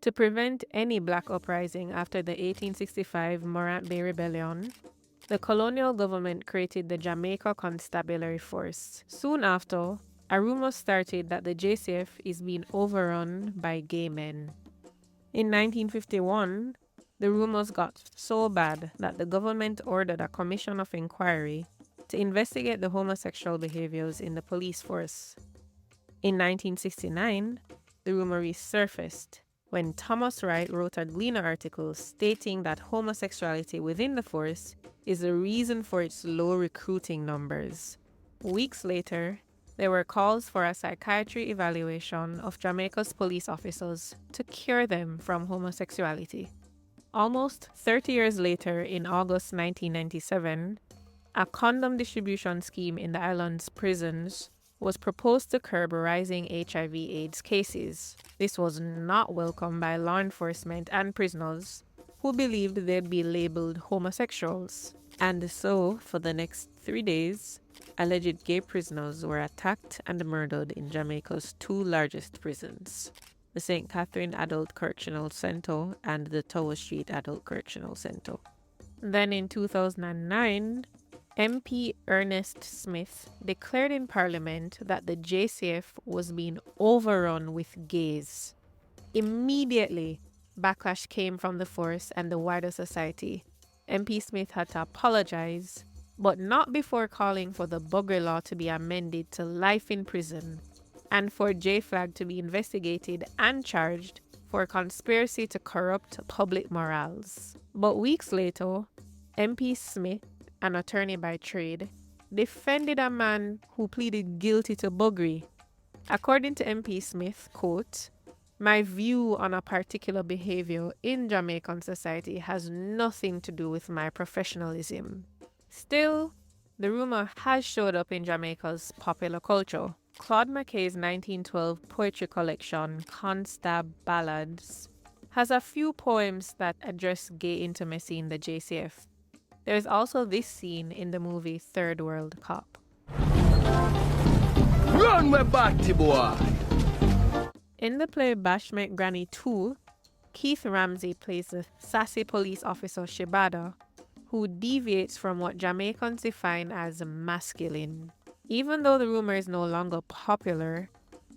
To prevent any black uprising after the 1865 Morant Bay Rebellion, the colonial government created the Jamaica Constabulary Force. Soon after, a rumor started that the JCF is being overrun by gay men. In 1951, the rumors got so bad that the government ordered a commission of inquiry to investigate the homosexual behaviors in the police force. In 1969, the rumor resurfaced when Thomas Wright wrote a Gleaner article stating that homosexuality within the force is the reason for its low recruiting numbers. Weeks later, there were calls for a psychiatry evaluation of Jamaica's police officers to cure them from homosexuality. Almost 30 years later, in August 1997, a condom distribution scheme in the island's prisons was proposed to curb rising HIV/AIDS cases. This was not welcomed by law enforcement and prisoners, who believed they'd be labeled homosexuals. And so, for the next 3 days, alleged gay prisoners were attacked and murdered in Jamaica's two largest prisons, the St. Catherine Adult Correctional Center and the Tower Street Adult Correctional Center. Then in 2009, MP Ernest Smith declared in Parliament that the JCF was being overrun with gays. Immediately, backlash came from the force and the wider society. MP Smith had to apologize, but not before calling for the bugger law to be amended to life in prison and for J-Flag to be investigated and charged for conspiracy to corrupt public morals. But weeks later, MP Smith, an attorney by trade, defended a man who pleaded guilty to buggery. According to MP Smith, quote, "My view on a particular behavior in Jamaican society has nothing to do with my professionalism." Still, the rumor has showed up in Jamaica's popular culture. Claude McKay's 1912 poetry collection, Constab Ballads, has a few poems that address gay intimacy in the JCF. There's also this scene in the movie Third World Cop. Run with Batty boy! In the play Bashment Granny 2, Keith Ramsey plays the sassy police officer Shibada, who deviates from what Jamaicans define as masculine. Even though the rumor is no longer popular,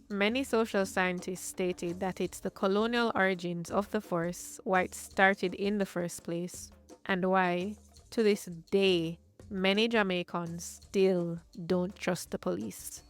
many social scientists stated that it's the colonial origins of the force why it started in the first place, and why, to this day, many Jamaicans still don't trust the police.